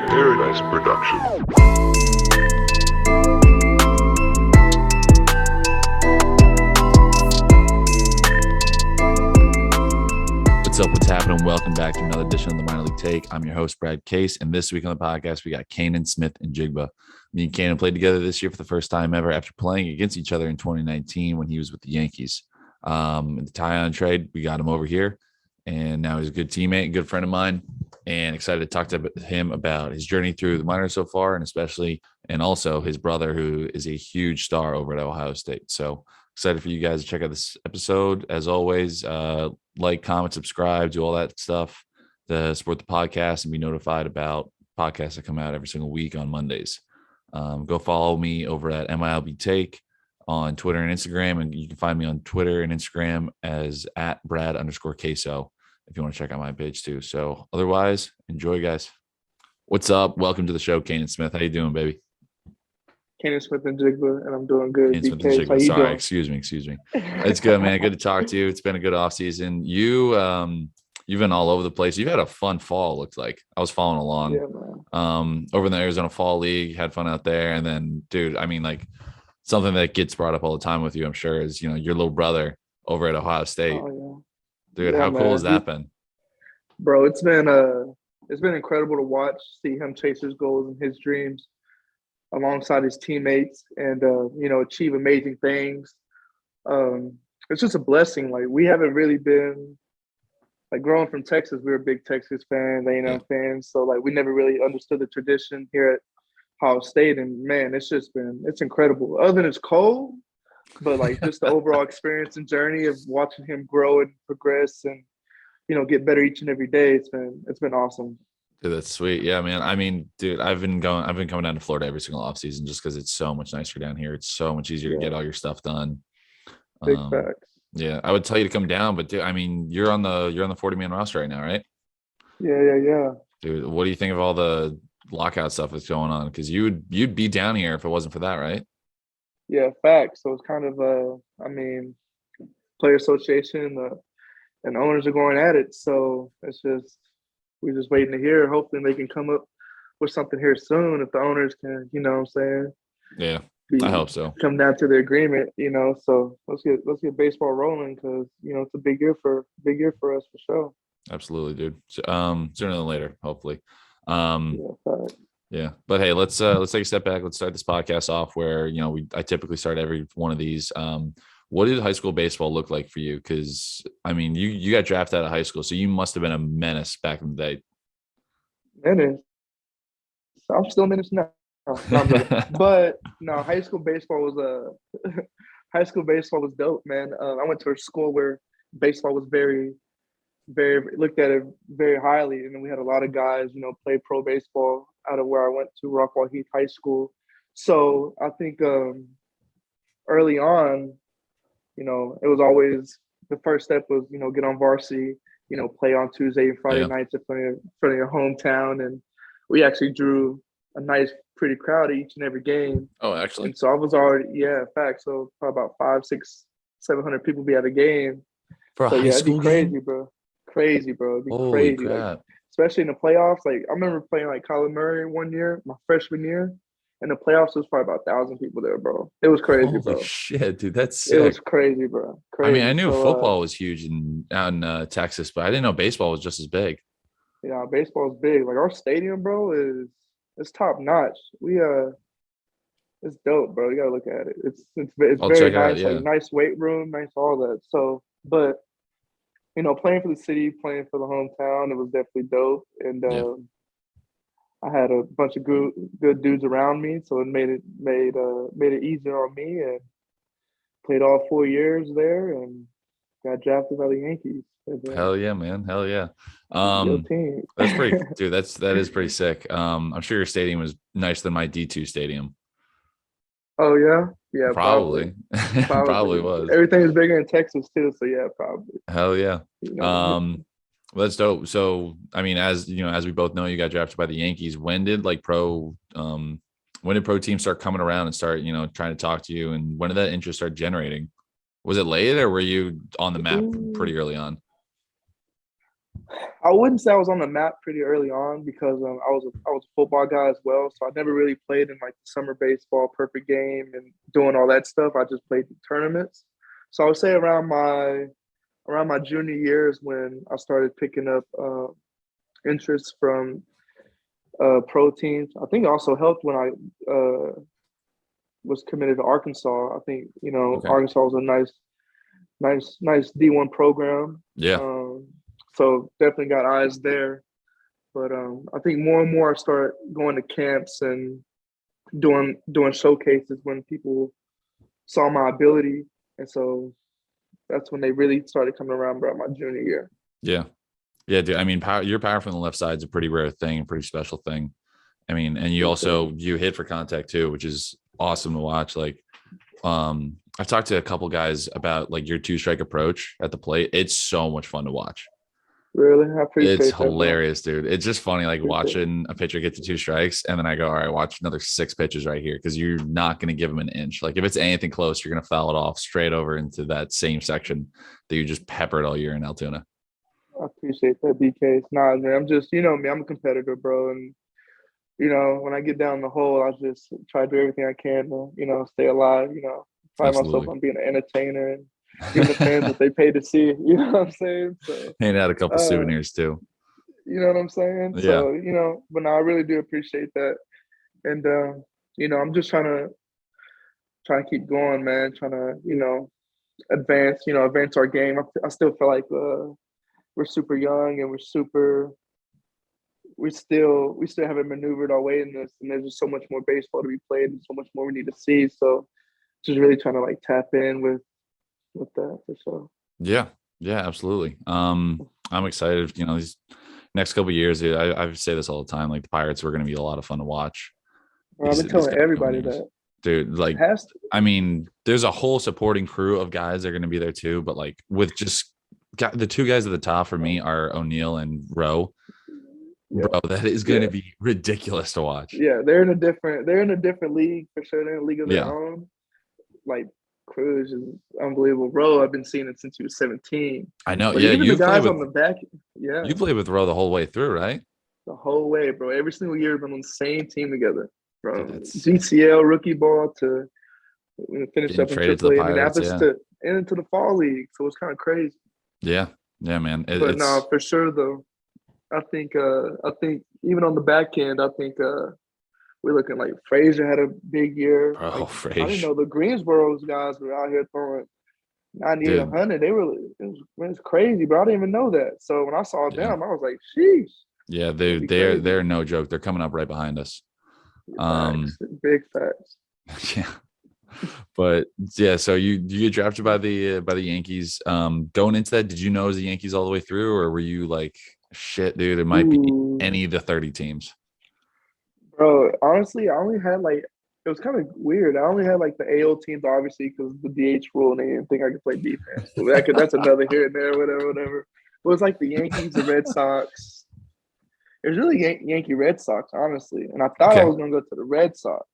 Paradise Production. What's up? What's happening? Welcome back to another edition of the Minor League Take. I'm your host, Brad Case, and this week on the podcast, we got Canaan Smith-Njigba. Me and Canaan played together this year for the first time ever after playing against each other in 2019 when he was with the Yankees. In the tie-on trade, we got him over here, and now he's a good teammate, a good friend of mine, and excited to talk to him about his journey through the minors so far, and also his brother, who is a huge star over at Ohio State. So excited for you guys to check out this episode. As always, like, comment, subscribe, do all that stuff to support the podcast and be notified about podcasts that come out every single week on Mondays. Go follow me over at MILB Take on Twitter and Instagram, and you can find me on Twitter and Instagram as at Brad_Queso if you want to check out my page too. So otherwise, enjoy, guys. What's up? Welcome to the show, Canaan Smith. How you doing, baby? Canaan Smith-Njigba, and I'm doing good. Canaan Smith-Njigba. Sorry, excuse me. It's good, man. Good to talk to you. It's been a good off season. You've been all over the place. You've had a fun fall. Looked like I was following along. Yeah, man. Over in the Arizona Fall League, had fun out there, and then, dude, I mean, like something that gets brought up all the time with you, I'm sure, is your little brother over at Ohio State. Oh, yeah. Dude, Yeah, how man. cool has that been? Bro, it's been incredible to watch, see him chase his goals and his dreams alongside his teammates and achieve amazing things. It's just a blessing. Like, we haven't really been, like, growing from Texas, we were big Texas fans, fans. So, like, we never really understood the tradition here at Ohio State. And man, it's incredible. Other than it's cold, but like just the overall experience and journey of watching him grow and progress and, get better each and every day. It's been awesome. Dude, that's sweet. Yeah, man. I mean, dude, I've been coming down to Florida every single offseason just because it's so much nicer down here. It's so much easier to get all your stuff done. Big facts. Yeah, I would tell you to come down, but dude, I mean, you're on the 40-man roster right now, right? Yeah. Dude, what do you think of all the lockout stuff that's going on? Because you'd be down here if it wasn't for that, right? Yeah, facts. So it's kind of player association and the owners are going at it. So we're just waiting to hear. Hopefully they can come up with something here soon if the owners can, Yeah, I hope so. Come down to the agreement, So let's get baseball rolling because it's a big year for us for sure. Absolutely, dude. Sooner than later, hopefully. Yeah. But hey, let's take a step back. Let's start this podcast off where I typically start every one of these. What did high school baseball look like for you? Because I mean, you got drafted out of high school, so you must have been a menace back in the day. Menace. I'm still a menace now. But no, high school baseball was dope, man. I went to a school where baseball was very, very looked at it very highly, and then we had a lot of guys, play pro baseball out of where I went to, Rockwall Heath High School. So I think early on, it was always the first step was, get on varsity, play on Tuesday and Friday nights in front of your hometown. And we actually drew a nice, pretty crowd each and every game. Oh, actually. And so I was already, in fact, so probably about 500, 600, 700 people be at a game. For a high school crazy, game? bro. Crazy, bro. It'd be Holy crazy. crap. Like, especially in the playoffs. Like, I remember playing like Kyler Murray one year, my freshman year. In the playoffs, there was probably about 1,000 people there, bro. It was crazy, Holy bro. Shit, dude, that's sick. It was crazy, bro. Crazy. I mean, I knew football was huge out in Texas, but I didn't know baseball was just as big. Yeah, baseball is big. Like, our stadium, bro, it's top notch. It's dope, bro. You gotta look at it. It's very nice, like nice weight room, nice all that. So, but playing for the city, playing for the hometown, it was definitely dope. And I had a bunch of good dudes around me, so it made it easier on me. And played all 4 years there, and got drafted by the Yankees. Hell yeah, man! Hell yeah. Team. That's pretty, dude. That is pretty sick. I'm sure your stadium was nicer than my D2 stadium. Oh yeah, probably. Probably was. Everything is bigger in Texas too, so yeah, probably. Hell yeah. Well, that's dope. So, I mean, as we both know, you got drafted by the Yankees. When did pro teams start coming around and start, trying to talk to you? And when did that interest start generating? Was it late, or were you on the map pretty early on? I wouldn't say I was on the map pretty early on because I was a football guy as well. So I never really played in like the summer baseball perfect game and doing all that stuff. I just played in tournaments. So I would say around my junior year is when I started picking up interest from pro teams. I think it also helped when I was committed to Arkansas. I think Okay. Arkansas was a nice D1 program. Yeah. So definitely got eyes there. But I think more and more I start going to camps and doing showcases when people saw my ability, and so that's when they really started coming around about my junior year. Yeah. Yeah, dude. I mean, your power from the left side is a pretty rare thing, a pretty special thing. I mean, and you hit for contact too, which is awesome to watch. Like, I've talked to a couple guys about like your 2-strike approach at the plate. It's so much fun to watch. Really, I appreciate It's that, bro. hilarious, dude. It's just funny, like Appreciate watching a pitcher get to 2 strikes, and then I go, all right, watch another 6 pitches right here because you're not going to give him an inch. Like if it's anything close, you're going to foul it off straight over into that same section that you just peppered all year in Altoona. I appreciate that, BK. Nah, man, I'm just, me, I'm a competitor, bro. And, when I get down the hole, I just try to do everything I can to, stay alive, find myself Absolutely. on being an entertainer and giving the fans what they pay to see. You know what I'm saying? So, Hand out a couple souvenirs too. you know what I'm saying? Yeah. So, but no, I really do appreciate that. And, I'm just trying to keep going, man, trying to, advance our game. I still feel like we're super young and we still haven't maneuvered our way in this, and there's just so much more baseball to be played and so much more we need to see. So just really trying to like tap in with that for sure. Yeah. Yeah, absolutely. I'm excited. These next couple of years, I say this all the time. Like the Pirates were going to be a lot of fun to watch. I've been telling everybody that, dude. Like, I mean, there's a whole supporting crew of guys that are going to be there too. But like, with just the 2 guys at the top for me are O'Neal and Rowe. Yeah. Bro, that is going to be ridiculous to watch. Yeah, they're in a different league for sure. They're in a league of their own. Like Cruz is unbelievable. Rowe, I've been seeing it since he was 17. I know. But Yeah, even you the guys played on the back. Yeah, you played with Rowe the whole way through, right? the whole way, bro. Every single year, we've been on the same team together, from Dude, GCL rookie ball to we finished up in traded to the AAA Pirates, Indianapolis and into the fall league. So it's kind of crazy. Yeah, man. But no, for sure though. I think even on the back end, I think we're looking like Frazier had a big year. Bro, like, Frazier. I didn't know the Greensboro's guys were out here throwing 98, 100. It was crazy, but I didn't even know that. So when I saw them, I was like, sheesh. Yeah, they're no joke. They're coming up right behind us. Facts, big facts. Yeah. But yeah, so you get drafted by the Yankees. Going into that, did you know it was the Yankees all the way through, or were you like, shit, dude, it might be any of the 30 teams? Bro, honestly, I only had like, it was kind of weird. I only had like the AL teams, obviously, because the DH rule, and they didn't think I could play defense. So that's another here and there, whatever. It was like the Yankees, the Red Sox. It was really Yankee Red Sox, honestly. And I thought I was going to go to the Red Sox.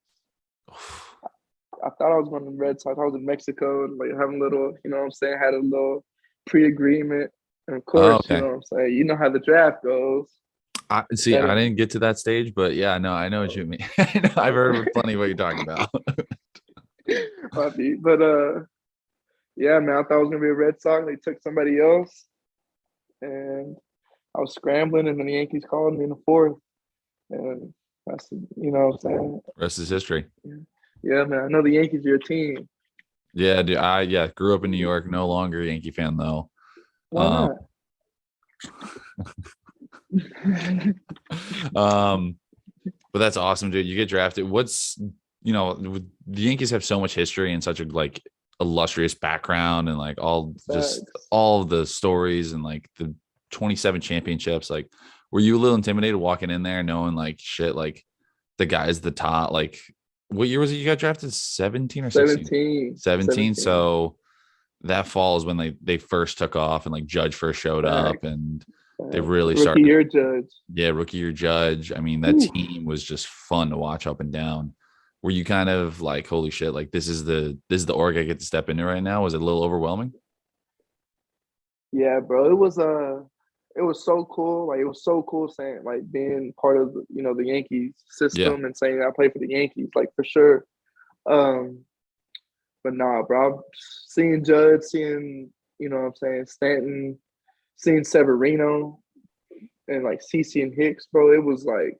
I thought I was going to the Red Sox. I was in Mexico and like having a little, you know what I'm saying, had a little pre-agreement. And of course, you know what I'm saying, you know how the draft goes. I didn't get to that stage, but yeah, no, I know what you mean. I've heard plenty of what you're talking about. But yeah, man, I thought I was gonna be a Red Sox. They took somebody else, and I was scrambling, and then the Yankees called me in the 4th, and that's, you know what I'm saying. Rest is history. Yeah, man. I know the Yankees are your team. Yeah, dude. I grew up in New York. No longer a Yankee fan though. Why not? But that's awesome, dude. You get drafted. What's, the Yankees have so much history and such a like illustrious background, and like all of the stories and like the 27 championships. Like, were you a little intimidated walking in there knowing like shit, like the guys at the top? Like, what year was it you got drafted? 17 or 16? 17. So that fall is when they first took off, and like Judge first showed up, and they really started. Rookie year Judge. Yeah, rookie year Judge. I mean, that team was just fun to watch up and down. Were you kind of like, holy shit, like this is the org I get to step into right now? Was it a little overwhelming? Yeah, bro. It it was so cool. Like it was so cool saying like being part of the Yankees Yeah. system and saying I played for the Yankees, like for sure. Um, but nah, bro, seeing Judge, seeing what I'm saying, Stanton, seeing Severino, and like CC and Hicks, bro, it was like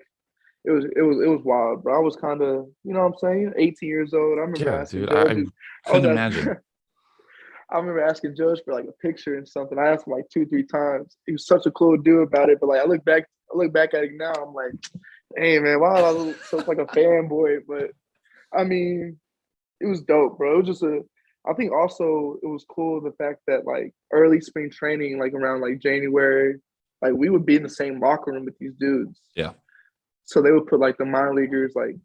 it was wild, bro. I was kind of, what I'm saying, 18 years old. I remember Yeah, asking dude. Judge. I I was couldn't asking, imagine. I remember asking Judge for like a picture and something. I asked him like 2, 3 times. He was such a cool dude about it. But like I look back at it now. I'm like, hey man, why did I look so like a fanboy? But I mean, it was dope, bro. It was just I think also it was cool the fact that like early spring training, like around like January, like we would be in the same locker room with these dudes. Yeah. So they would put like the minor leaguers, like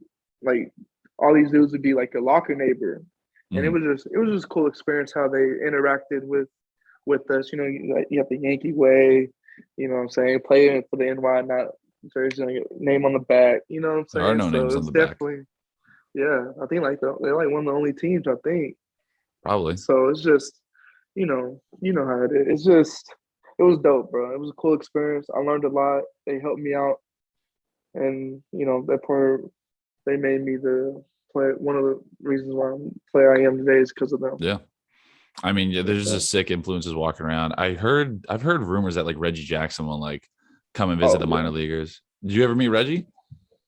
all these dudes would be like a locker neighbor, and it Mhm. was just a cool experience how they interacted with us. You have the Yankee way, what I'm saying, playing for the NY, not jersey, like, name on the back. You know what I'm There are saying? no So names on it's the back. definitely, yeah. I think like they're like one of the only teams, I think. Probably. So it's just, how it is. It's just, it was dope, bro. It was a cool experience. I learned a lot. They helped me out, and that part they made me the play. One of the reasons why I'm the player I am today is because of them. Yeah. I mean, yeah, For there's sure. just sick influences walking around. I've heard rumors that like Reggie Jackson will like come and visit Oh the minor yeah. leaguers. Did you ever meet Reggie?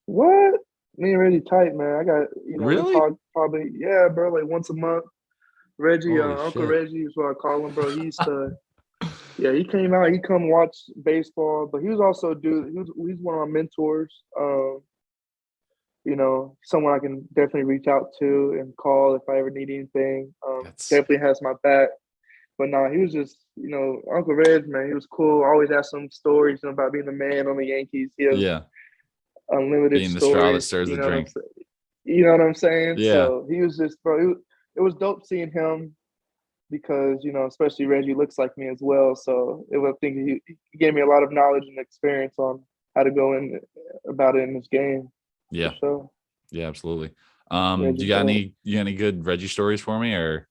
What? Me and Reggie tight, man. I got we Really? talk probably, yeah, bro, like once a month. Reggie, Holy Uncle shit. Reggie is what I call him, bro. He used to, yeah, he came out, he come watch baseball, but he was also a dude. He's one of my mentors. Someone I can definitely reach out to and call if I ever need anything. That's Definitely has my back. But no, he was just, Uncle Reg, man. He was cool. Always asked some stories about being the man on the Yankees. He has yeah. unlimited Being the straw that stories. stirs You the know what I'm drink. saying? You know what I'm saying? Yeah. So he was just, bro. It was dope seeing him because especially Reggie looks like me as well. So I think he gave me a lot of knowledge and experience on how to go in about it in this game for Yeah. sure. Yeah, absolutely. Do Reggie's dope. you got any good Reggie stories for me or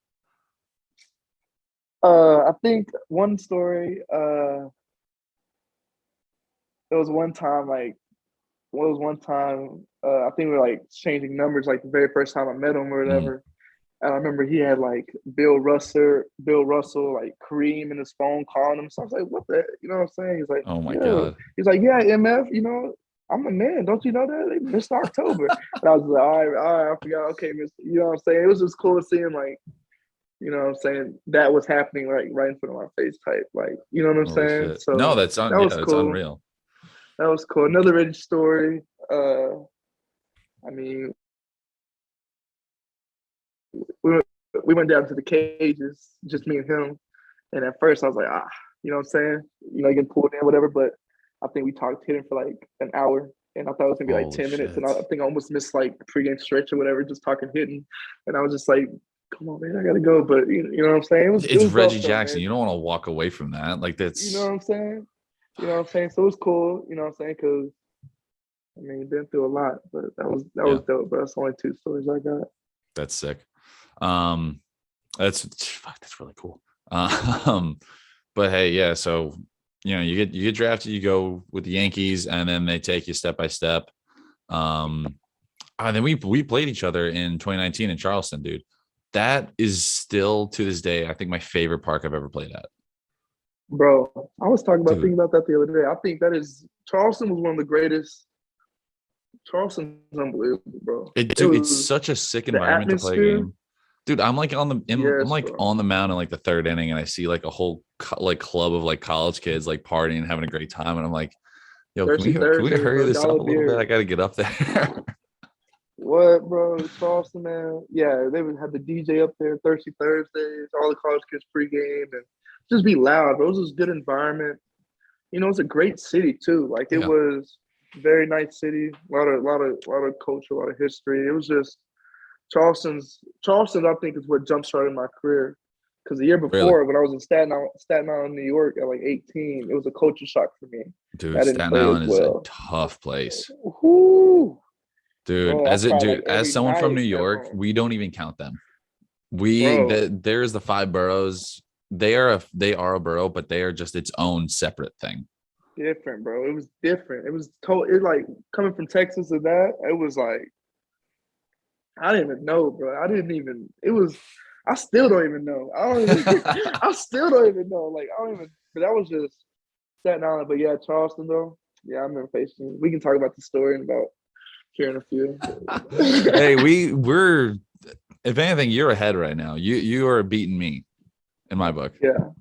I think one story. There was one time like I think we were like changing numbers like the very first time I met him or Mhm. whatever. And I remember he had like Bill Russell, like Kareem in his phone calling him. So I was like, what the, you know what I'm saying? He's like, Oh my yeah. God. He's like, yeah, MF, I'm the man. Don't you know that? They missed October. And I was like, all right, I forgot. Okay, Mr. You know what I'm saying? It was just cool seeing like, what I'm saying, that was happening right in front of my face type. Like, you know what I'm Holy saying? shit. No, So that yeah, was that's cool. unreal. That was cool. Another Reggie story. I mean, we went, we went down to the cages, just me and him. And at first, I was like, you know what I'm saying? Getting pulled in, whatever. But I think we talked hidden for like an hour. And I thought it was gonna be like Holy 10 minutes. And I shit. think I almost missed like the pregame stretch or whatever, just talking hidden. And I was just like, come on, man, I gotta go. But you know what I'm saying? It It's was Reggie dope though, Jackson. man. You don't want to walk away from that. Like You know what that's I'm saying? You know what I'm saying? So it was cool, you know what I'm saying? Because I mean, been through a lot, but that yeah, was dope, bro. That's only two stories I got. that's sick. Um that's really cool. Um but hey, yeah, so you get drafted, you go with the Yankees, and then they take you step by step. Um and then we played each other in 2019 in Charleston, dude. That is still to this day, I think my favorite park I've ever played at. Bro, I was Dude, thinking about that the other day. I think that is Charleston was one of the greatest. Charleston's unbelievable, bro. It it's was such a sick the environment to play a atmosphere. game. Dude, I'm like I'm Yes, like bro. on the mound in like the third inning, and I see like a whole like club of like college kids like partying, having a great time, and I'm like, yo, Thirsty can we Thursdays, hurry bro. this Dollar up a little bit? beer. I got to get up there. What, bro? Charleston, man. Yeah, they would have the DJ up there, Thirsty Thursdays, all the college kids pregame, and just be loud, bro. It was a good environment. It's a great city too. Like it Yeah, was very nice city. A lot of culture, a lot of history. It was just Charleston. I think is what jump started my career. Because the year really, before, when I was in Staten Island, New York, at like 18, it was a culture shock for me. dude. I didn't Staten play as Island is a well. tough place, Whoo, dude. bro! I cried like As every someone from night New at York, home, we don't even count them. bro. There's the five boroughs. They are a borough, but they are just its own separate thing. different, bro. It was different. It was it like coming from Texas to that. It was like I didn't even know, bro. I didn't even. It was. I still don't even know. I don't even. I still don't even know. Like I don't even. But that was just Staten Island. But yeah, Charleston though. Yeah, I remember facing. We can talk about the story in about here in a few. Hey, we're if anything, you're ahead right now. You are beating me in my book. Yeah,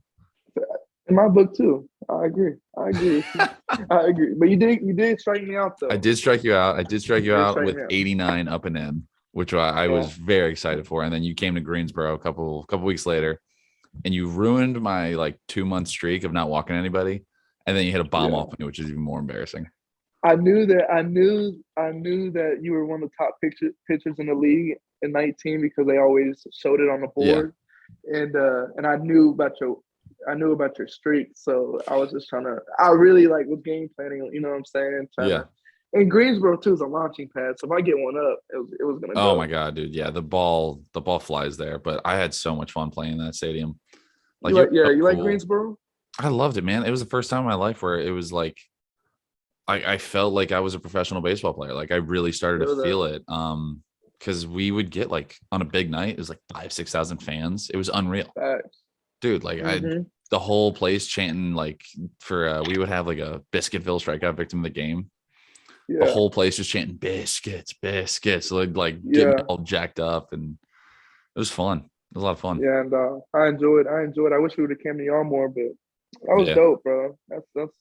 in my book too. I agree. I agree with you. I agree. But you did strike me out though. I did strike you out. I did strike you You did out strike with me out. 89 up and in, which I was very excited for. And then you came to Greensboro a couple weeks later, and you ruined my like 2-month streak of not walking anybody. And then you hit a bomb off me, which is even more embarrassing. I knew that you were one of the top pitchers in the league in 19 because they always showed it on the board, and I knew about your streak. So I was just I really like was game planning. You know what I'm saying? And Greensboro too is a launching pad. So if I get one up, it was gonna go. Oh my god, dude! Yeah, the ball flies there. But I had so much fun playing in that stadium. Like you like Greensboro? I loved it, man. It was the first time in my life where it was like I felt like I was a professional baseball player. Like I really started to feel it. Because we would get like on a big night, it was like 5,000-6,000 fans. It was unreal. Facts. Dude. Like the whole place chanting like for we would have like a Biscuitville strikeout victim of the game. Yeah. The whole place was chanting biscuits. So they'd like get me all jacked up, and it was fun. It was a lot of fun. Yeah, and I enjoyed. I wish we would have came to y'all more, but that was dope, bro. That's dope,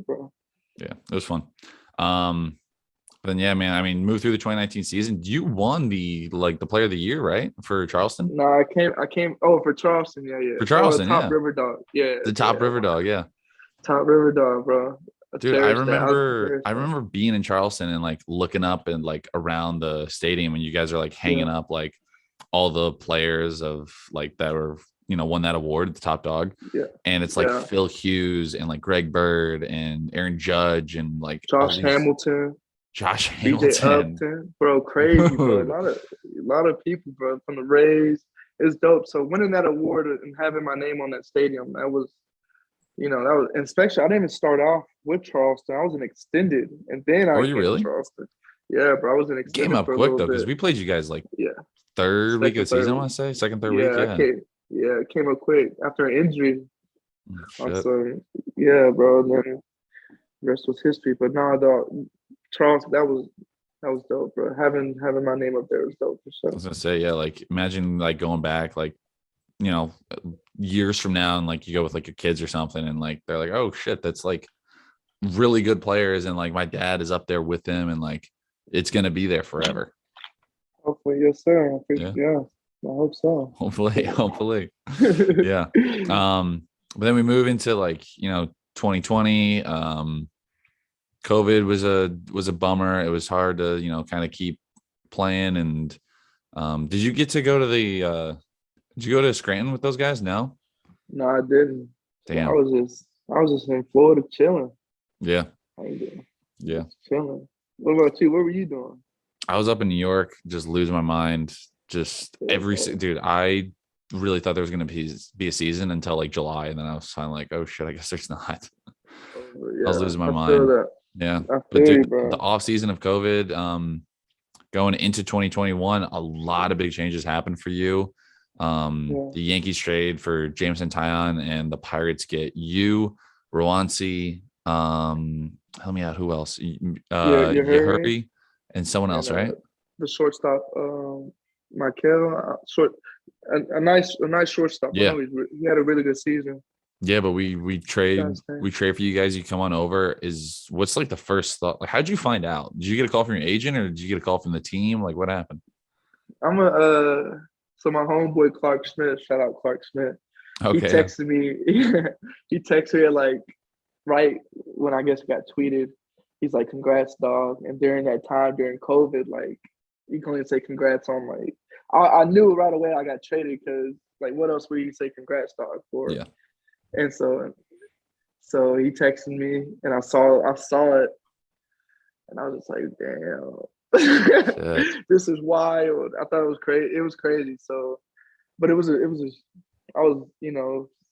bro. Yeah, it was fun. Then yeah, man. I mean, moved through the 2019 season. You won the player of the year, right, for Charleston? No, I came. Oh, for Charleston, yeah. For Charleston, top River Dog, yeah. The top River Dog, yeah. Top River Dog, bro. Dude, I remember being in Charleston and like looking up and like around the stadium, and you guys are like hanging up like all the players of like that were won that award, the top dog. Yeah. And it's like Phil Hughes and like Greg Bird and Aaron Judge and like Josh Hamilton, BJ Upton, bro, crazy, bro. A lot of people, bro, from the Rays. It's dope. So winning that award and having my name on that stadium, that was. That was, and especially I didn't even start off with Charleston. I was an extended, and then I came to Charleston. Yeah, bro, I was an extended. Came up quick though, because we played you guys like third week of the season. I want to say third week. Yeah, it came up quick after an injury. So yeah, bro. And then the rest was history. But no, Charleston, that was dope, bro. Having my name up there was dope for sure. I was gonna say, yeah, like imagine like going back like. Years from now, and like you go with like your kids or something, and like they're like, oh shit, that's like really good players, and like my dad is up there with them, and like it's gonna be there forever. Hopefully, yes, sir. Yeah, I hope so. Hopefully. Yeah. But then we move into like 2020. COVID was a bummer. It was hard to kind of keep playing. And did you get to go to the did you go to Scranton with those guys? No, I didn't. Damn. I was just in Florida chilling. Yeah. Yeah. Chilling. What about you? What were you doing? I was up in New York, just losing my mind. Just dude, I really thought there was going to be a season until like July. And then I was finally like, oh shit, I guess there's not. I was losing my mind. Yeah. But dude, the off season of COVID, going into 2021, a lot of big changes happened for you. The Yankees trade for Jameson Taillon, and the Pirates get you, Rowansi, help me out, who else? Yehuri and someone else, right? The shortstop, Michael, a nice shortstop. Yeah, he had a really good season. Yeah, but we trade for you guys. You come on over. What's like the first thought? Like, how'd you find out? Did you get a call from your agent, or did you get a call from the team? Like, what happened? So my homeboy Clark Smith, shout out Clark Smith. Okay. He texted me. He texted me at like right when I guess it got tweeted. He's like, "Congrats, dog!" And during that time, during COVID, like you can only say congrats on like I knew right away I got traded because like what else would you say congrats, dog, for? Yeah. And so he texted me, and I saw it, and I was just like, damn. This is wild. I thought it was crazy. It was crazy. So, but I was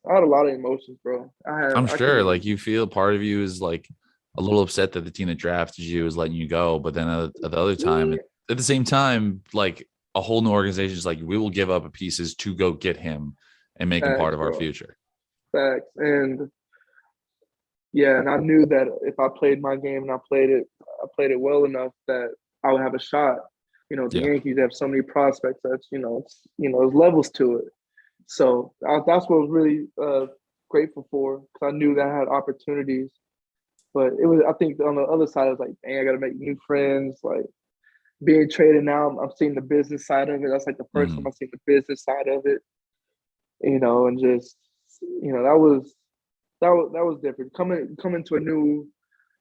I had a lot of emotions, bro. I'm sure, like, you feel part of you is like a little upset that the team that drafted you is letting you go, but then at the other time, at the same time, like a whole new organization is like, we will give up pieces to go get him and make him part of our future. Facts. And yeah, and I knew that if I played my game and I played it well enough that I would have a shot. You know, the Yankees have so many prospects that's, there's levels to it. So that's what I was really grateful for, because I knew that I had opportunities. But it was, I think on the other side, I was like, dang, I got to make new friends. Like being traded now, I'm seeing the business side of it. That's like the first time I've seen the business side of it, and just, that was different. Coming to a new,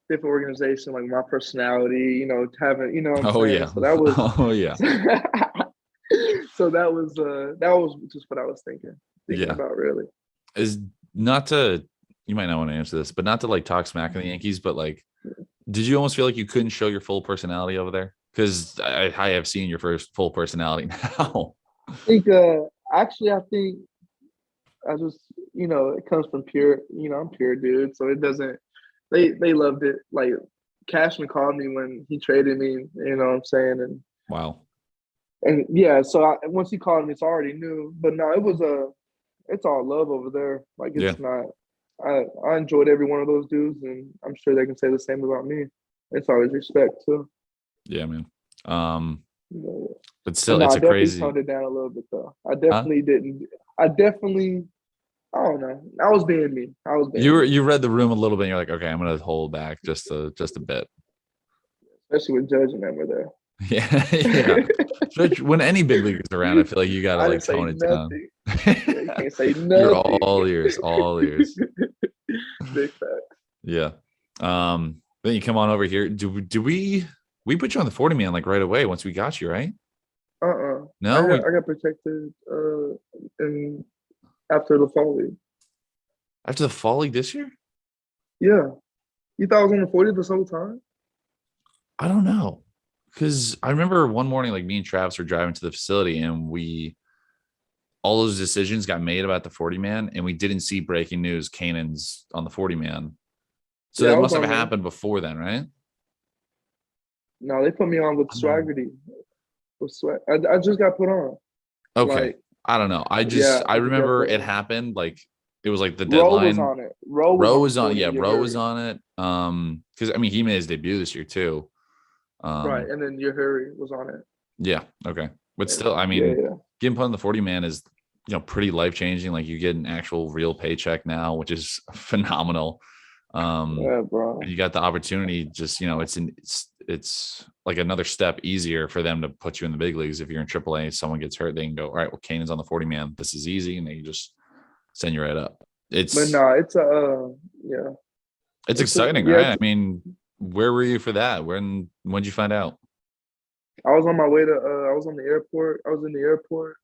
different organization, like my personality, having, what I'm saying? Yeah. So that was, yeah. So that was just what I was thinking about, really. Is not to, you might not want to answer this, but not to like talk smack on the Yankees, but like, did you almost feel like you couldn't show your full personality over there? Because I have seen your first full personality now. I think, actually, I think I just, it comes from pure, I'm pure, dude. So it doesn't, they loved it. Like Cashman called me when he traded me, you know what I'm saying? And wow. And yeah, so once he called me, so I already knew. But no, it's all love over there. Like it's not. I enjoyed every one of those dudes, and I'm sure they can say the same about me. It's always respect too. Yeah, man. But still, it's a crazy. I toned it down a little bit though. I definitely didn't. I don't know. I was being me. You read the room a little bit. And you're like, okay, I'm gonna hold back just a bit. Especially with Judge and them were there. Yeah. When any big leaguers around, I feel like you gotta like tone it down. You can't say nothing. You're all ears. Big facts. Yeah. Then you come on over here. Do we put you on the 40 man like right away once we got you, right? No, I got protected after the fall league. After the fall league this year? Yeah. You thought I was on the 40 this whole time? I don't know. Because I remember one morning, like me and Travis were driving to the facility and all those decisions got made about the 40 man and we didn't see breaking news. Canaan's on the 40 man. So that must have happened before then, right? No, they put me on with Swaggerty. I just got put on. Okay. I don't know. I remember it happened. Like it was like the deadline. Rowe was on it. Rowe was on. Yeah, Rowe was on it. Because I mean he made his debut this year too. Right, and then Yahuri was on it. Yeah. Okay. But still, I mean, getting put on the 40 man is, pretty life changing. Like you get an actual real paycheck now, which is phenomenal. Yeah, bro. You got the opportunity. Just it's like another step easier for them to put you in the big leagues. If you're in AAA, someone gets hurt, they can go, all right, well, Canaan's on the 40 man. This is easy, and they can just send you right up. It's exciting, right? I mean, where were you for that? When'd you find out? I was on my way to. I was on the airport. I was in the airport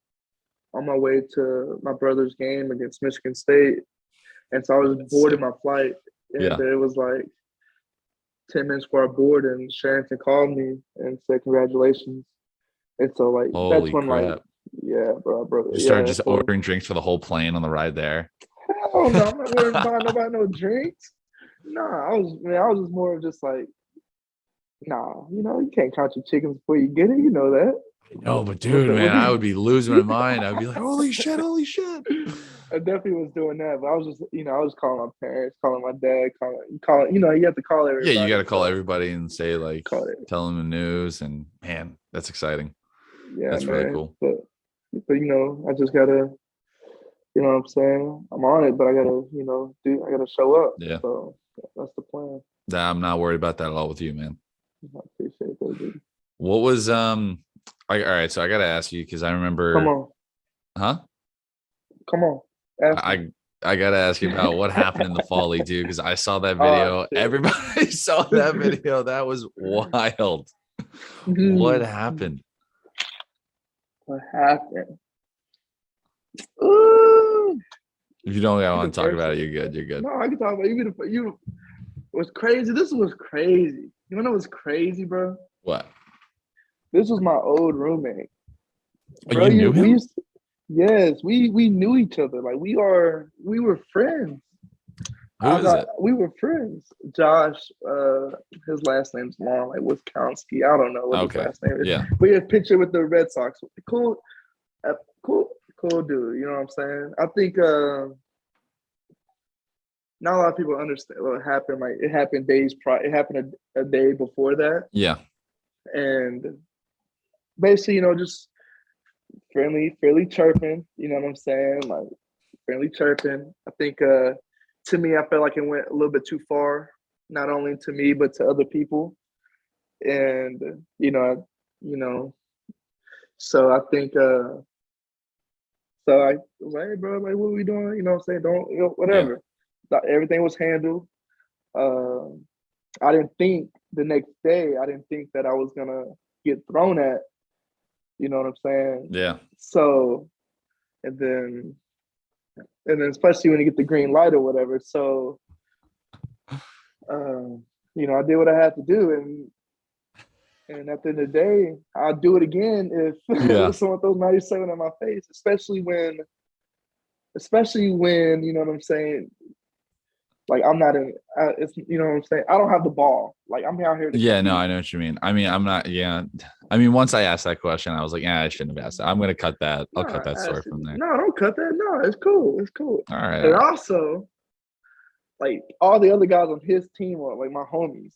on my way to my brother's game against Michigan State, and so I was boarding my flight, and it was like 10 minutes before I board, and Sharrington called me and said congratulations. And so like that's when crap. bro. You started just ordering drinks for the whole plane on the ride there. Hell no, I'm not worried about nobody no drinks. Nah, I was just more of just like, you can't count your chickens before you get it. You know that. No, but dude, man, I would be losing my mind. I'd be like, holy shit. I definitely was doing that, but I was just, I was calling my parents, calling my dad, calling, you have to call everybody. Yeah, you got to call everybody and say like, tell them the news, and man, that's exciting. Yeah, that's really cool. But I just gotta, you know what I'm saying? I'm on it, but I gotta, I gotta show up. Yeah. So that's the plan. Nah, I'm not worried about that at all with you, man. I appreciate that, dude. What was all right, so I gotta ask you because I remember. Come on. Huh? Come on. I gotta ask you about what happened in the fall league, dude, because I saw that video. Everybody saw that video. That was wild. What happened? What happened? Ooh. If you don't want to talk about it, you're good. No, I can talk about it. You was crazy. This was crazy. You know what's crazy, bro? What? This was my old roommate. Bro, you knew him? Yes, we knew each other. Like we were friends. Who is it? We were friends. Josh, his last name's long, like Wiskowski. I don't know what his Okay. last name is. Yeah. We had a picture with the Red Sox. Cool, cool dude. You know what I'm saying? I think not a lot of people understand what happened. Like it happened days prior. It happened a day before that, Yeah. and basically, just fairly chirping. You know what I'm saying? Like fairly chirping. I think to me, I felt like it went a little bit too far, not only to me but to other people, and you know. So I think so I was like, hey, bro, like, what are we doing? You know what I'm saying? Don't, Yeah. whatever. Everything was handled. Uh, I didn't think the next day, I didn't think that I was going to get thrown at, you know what I'm saying? Yeah. So, and then, especially when you get the green light or whatever. So, I did what I had to do. And at the end of the day, I'll do it again Yeah. if someone throws 97 in my face, especially when you know what I'm saying. Like I'm not in, it's you know what I'm saying. I don't have the ball. Like I'm out here to Yeah, no, compete. I know what you mean. I mean, I'm not, yeah. I mean, once I asked that question, I was like, yeah, I shouldn't have asked that. I'm gonna cut that. I'll cut that story from there. No, don't cut that. No, it's cool. It's cool. All right. And also, like all the other guys on his team are like my homies.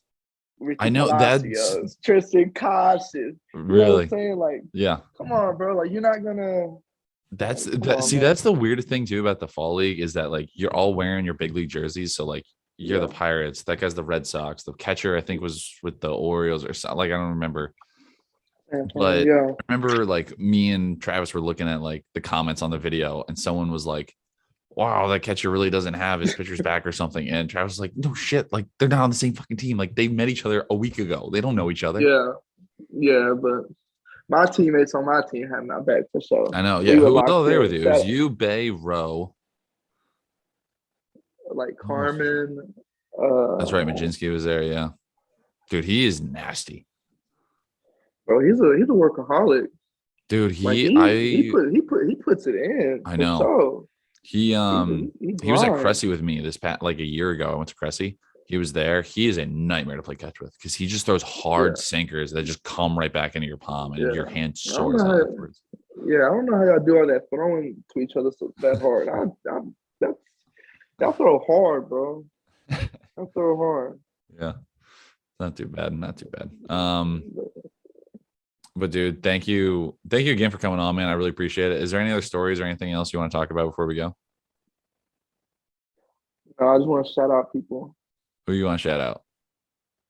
I Ricky know Palacios, Tristan Kosh. You know what I'm really, saying? Like, yeah. come on, bro. Like you're not gonna. That's Like, come that. on, See, man. that's the weirdest thing too about the fall league is that like you're all wearing your big league jerseys. So like you're the Yeah. Pirates. That guy's the Red Sox. The catcher I think was with the Orioles or something. Like I don't remember. But Yeah. I remember like me and Travis were looking at like the comments on the video, and someone was like, "Wow, that catcher really doesn't have his pitcher's back or something." And Travis was like, "No shit, like they're not on the same fucking team. Like they met each other a week ago. They don't know each other." Yeah. Yeah. But my teammates on my team had my back for sure. I know. Yeah, We were who was all locked there with in. you? It was you, Bay, Rowe. Like Who else? Carmen. That's right. Majinski was there. Yeah, dude, he is nasty. Bro, he's a workaholic. Dude, Like he puts it in I for know. sure. He He he was at grind. Cressy with me this past like a year ago. I went to Cressy. He was there. He is a nightmare to play catch with because he just throws hard Yeah, sinkers that just come right back into your palm and yeah. your hand I don't sores know out how. afterwards. Yeah, I don't know how y'all do all that throwing to each other that hard. That, y'all throw hard, bro. Y'all throw hard. Yeah, not too bad. Not too bad. But dude, thank you again for coming on, man. I really appreciate it. Is there any other stories or anything else you want to talk about before we go? No, I just want to shout out people. Who you want to shout out?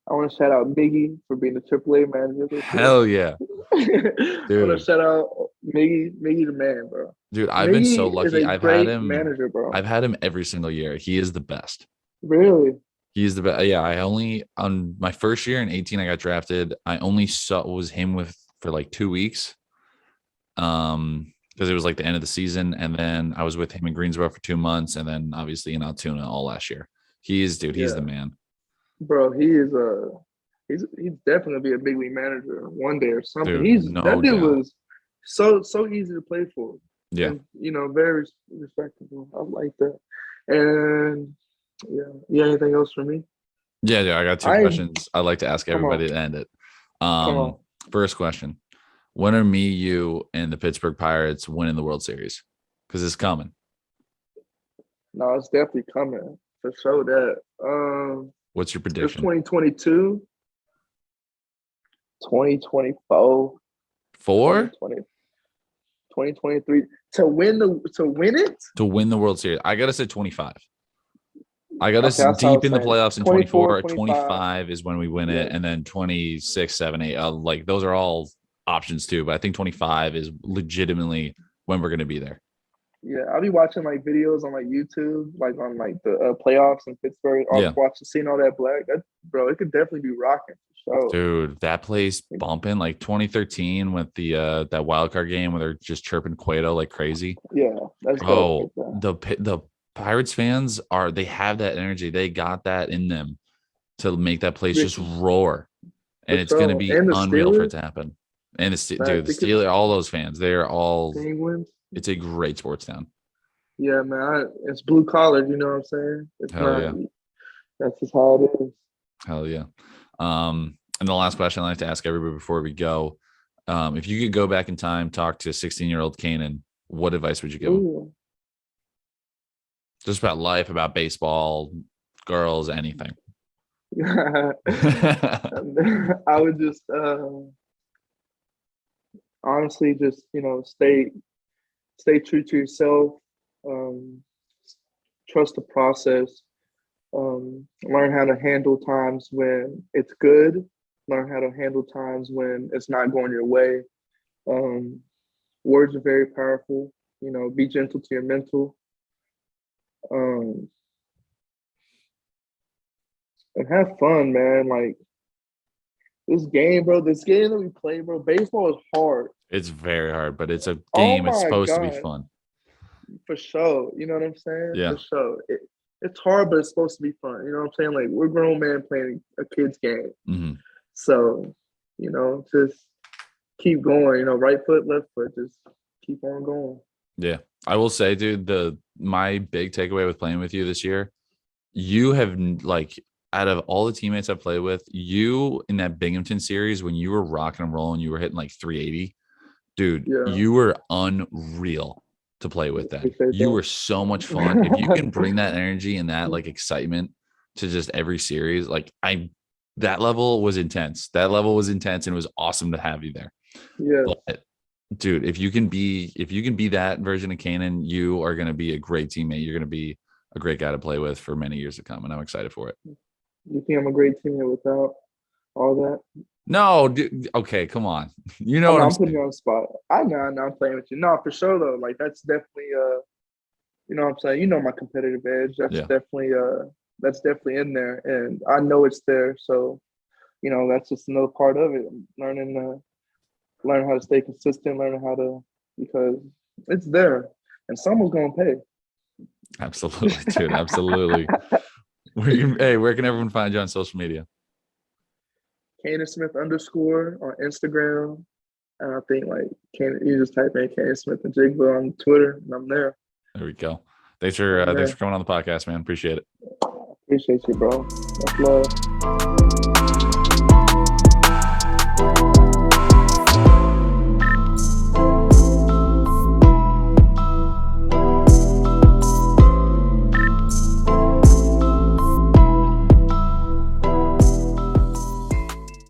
I want to shout out Miggy for being the AAA manager this year. Hell yeah, I want to shout out Miggy the man, bro. dude. I've been so Miggy is lucky. a great manager, bro. I've had him every single year. He is the best. Really? He's the best. Yeah, I only on my first year in 18, I got drafted. I only was him with for like 2 weeks. Because it was like the end of the season, and then I was with him in Greensboro for 2 months, and then obviously in Altoona all last year. He's the man. Bro, he's definitely gonna be a big league manager one day or something. Dude, no That dude doubt. was so easy to play for. Yeah. And very respectable. I like that. And yeah, anything else for me? Yeah, I got two questions I'd like to ask everybody to end it. Come on. First question. When are me, you, and the Pittsburgh Pirates winning the World Series? Because it's coming. No, it's definitely coming. To show that. What's your It's prediction? 2022, 2024, 2023 to win it. To win the World Series. I gotta say 25. I got us Okay, that's what I deep was in the saying. playoffs in 24, 25 is when we win it. Yeah. And then 26, 7, 8. Like those are all options too. But I think 25 is legitimately when we're going to be there. Yeah, I'll be watching like videos on like YouTube, like on like the playoffs in Pittsburgh. I'll seeing all that black. Bro, it could definitely be rocking for sure. Dude, that place bumping like 2013 with the that wild card game where they're just chirping Cueto like crazy. Yeah, that's dope. The Pirates fans they have that energy. They got that in them to make that place just roar, and it's going to be unreal for it to happen. And the Steelers, all those fans, they are all Penguins. It's a great sports town. Yeah, man. It's blue collar. You know what I'm saying? It's Hell not. yeah. That's just how it is. Hell yeah. And the last question I like to ask everybody before we go, if you could go back in time, talk to 16-year-old Canaan, what advice would you give him? Ooh. Just about life, about baseball, girls, anything. I would just honestly just stay true to yourself. Trust the process. Learn how to handle times when it's good. Learn how to handle times when it's not going your way. Words are very powerful. Be gentle to your mental. And have fun, man. Like this game that we play, bro, baseball is hard. It's very hard, but it's a Oh game. It's my supposed to be God. fun. For sure. You know what I'm saying? Yeah. For sure. It's hard, but it's supposed to be fun. You know what I'm saying? Like we're grown men playing a kid's game. Mm-hmm. So, just keep going, right foot, left foot, just keep on going. Yeah. I will say, dude, my big takeaway with playing with you this year, you have like out of all the teammates I've played with, you in that Binghamton series when you were rocking and rolling, you were hitting like 380, dude. Yeah. You were unreal to play with. That you were so much fun. If you can bring that energy and that like excitement to just every series, like that level was intense. That level was intense, and it was awesome to have you there. Yeah. But dude, if you can be that version of Canaan, you are going to be a great teammate. You're going to be a great guy to play with for many years to come, and I'm excited for it. You think I'm a great teammate without all that? No, dude, okay, come on. You know what I'm putting you on the spot. I know, I'm playing with you. No, for sure though. Like that's definitely you know what I'm saying? My competitive edge. That's definitely in there. And I know it's there. So, that's just another part of it. Learning how to stay consistent, because it's there. And someone's gonna pay. Absolutely, dude. Absolutely. Where can everyone find you on social media? Canaan Smith _ on Instagram. And I think you just type in Canaan Smith-Njigba on Twitter and I'm there. There we go. Thanks for coming on the podcast, man. Appreciate it. Appreciate you, bro. Much love.